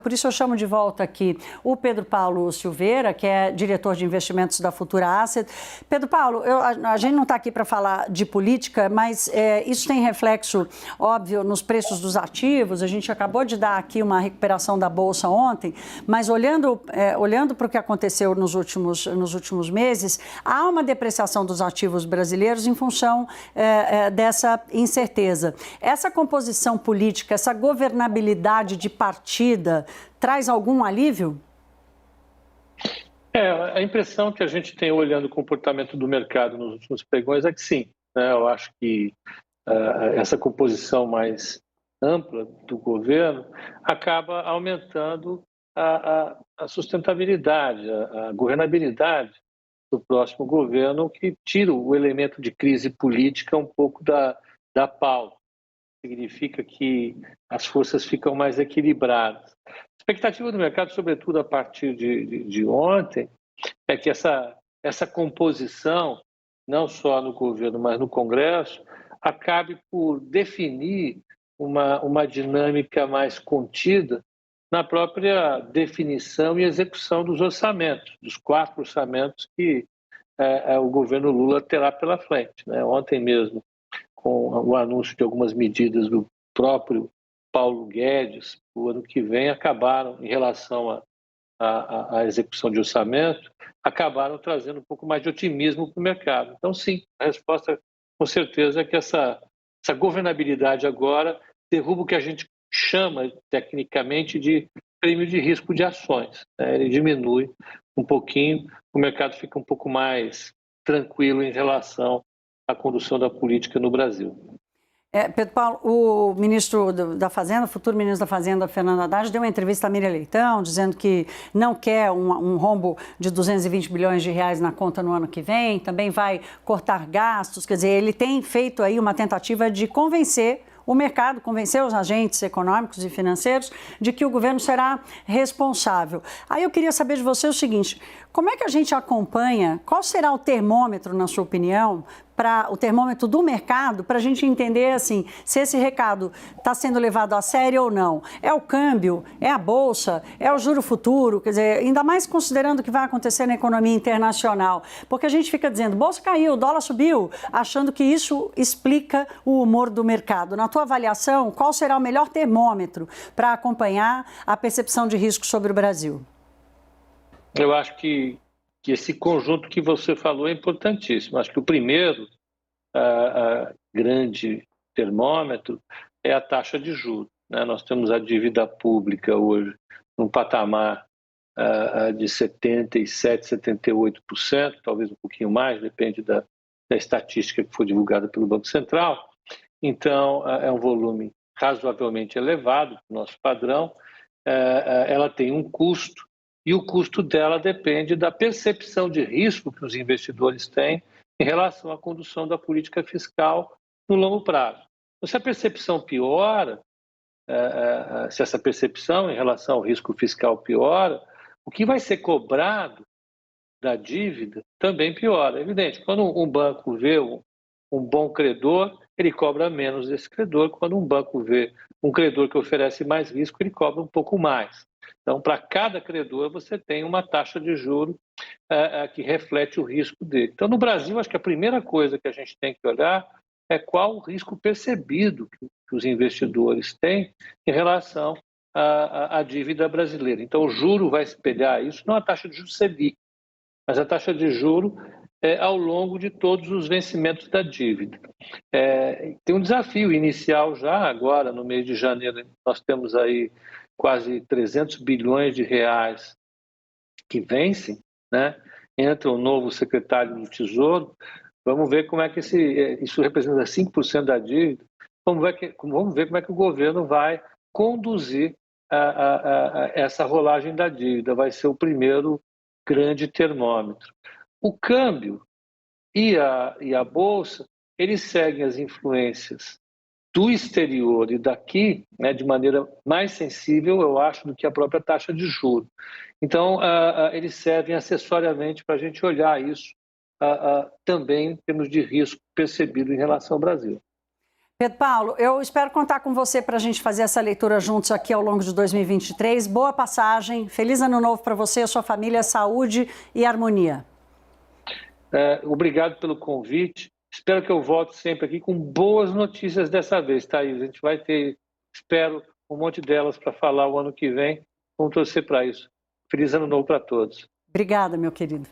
Por isso eu chamo de volta aqui o Pedro Paulo Silveira, que é diretor de investimentos da Futura Asset. Pedro Paulo, a gente não está aqui para falar de política, mas isso tem reflexo, óbvio, nos preços dos ativos. A gente acabou de dar aqui uma recuperação da Bolsa ontem, mas olhando para o que aconteceu nos últimos meses, há uma depreciação dos ativos brasileiros em função dessa incerteza. Essa composição política, essa governabilidade de partida, traz algum alívio? A impressão que a gente tem olhando o comportamento do mercado nos últimos pregões é que sim, né? Eu acho que essa composição mais ampla do governo acaba aumentando a sustentabilidade, a governabilidade do próximo governo, que tira o elemento de crise política um pouco da pauta. Significa que as forças ficam mais equilibradas. A expectativa do mercado, sobretudo a partir de ontem, é que essa composição, não só no governo, mas no Congresso, acabe por definir uma dinâmica mais contida na própria definição e execução dos orçamentos, dos 4 orçamentos que o governo Lula terá pela frente, né? Ontem mesmo, com o anúncio de algumas medidas do próprio Paulo Guedes, o ano que vem, acabaram, em relação à execução de orçamento, acabaram trazendo um pouco mais de otimismo para o mercado. Então, sim, a resposta, com certeza, é que essa governabilidade agora derruba o que a gente chama, tecnicamente, de prêmio de risco de ações, né? Ele diminui um pouquinho, o mercado fica um pouco mais tranquilo em relação à condução da política no Brasil. Pedro Paulo, o ministro da Fazenda, o futuro ministro da Fazenda, Fernando Haddad, deu uma entrevista à Miriam Leitão, dizendo que não quer um rombo de 220 bilhões de reais na conta no ano que vem, também vai cortar gastos, quer dizer, ele tem feito aí uma tentativa de convencer o mercado, convencer os agentes econômicos e financeiros de que o governo será responsável. Aí eu queria saber de você o seguinte: como é que a gente acompanha, qual será o termômetro, na sua opinião, o termômetro do mercado, para a gente entender assim, se esse recado está sendo levado a sério ou não? É o câmbio? É a Bolsa? É o juro futuro? Quer dizer, ainda mais considerando o que vai acontecer na economia internacional. Porque a gente fica dizendo, Bolsa caiu, dólar subiu, achando que isso explica o humor do mercado. Na tua avaliação, qual será o melhor termômetro para acompanhar a percepção de risco sobre o Brasil? Eu acho que esse conjunto que você falou é importantíssimo. Acho que o primeiro grande termômetro é a taxa de juros, né? Nós temos a dívida pública hoje num patamar de 77%, 78%, talvez um pouquinho mais, depende da estatística que for divulgada pelo Banco Central. Então, é um volume razoavelmente elevado para o nosso padrão. Ela tem um custo, e o custo dela depende da percepção de risco que os investidores têm em relação à condução da política fiscal no longo prazo. Então, se a percepção piora, se essa percepção em relação ao risco fiscal piora, o que vai ser cobrado da dívida também piora. É evidente, quando um banco vê um bom credor, ele cobra menos desse credor. Quando um banco vê um credor que oferece mais risco, ele cobra um pouco mais. Então, para cada credor, você tem uma taxa de juros que reflete o risco dele. Então, no Brasil, acho que a primeira coisa que a gente tem que olhar é qual o risco percebido que os investidores têm em relação à dívida brasileira. Então, o juro vai espelhar isso, não a taxa de juros Selic, mas a taxa de juro ao longo de todos os vencimentos da dívida. Tem um desafio inicial já agora, no mês de janeiro, nós temos aí quase 300 bilhões de reais que vencem, né? Entra um novo secretário do Tesouro, vamos ver como é que isso representa 5% da dívida, vamos ver como é que o governo vai conduzir essa rolagem da dívida, vai ser o primeiro grande termômetro. O câmbio e a Bolsa, eles seguem as influências do exterior e daqui, né, de maneira mais sensível, eu acho, do que a própria taxa de juros. Então, eles servem acessoriamente para a gente olhar isso também em termos de risco percebido em relação ao Brasil. Pedro Paulo, eu espero contar com você para a gente fazer essa leitura juntos aqui ao longo de 2023. Boa passagem, feliz ano novo para você e a sua família, saúde e harmonia. Obrigado pelo convite. Espero que eu volte sempre aqui com boas notícias dessa vez, Thaís. A gente vai ter, espero, um monte delas para falar o ano que vem. Vamos torcer para isso. Feliz ano novo para todos. Obrigada, meu querido.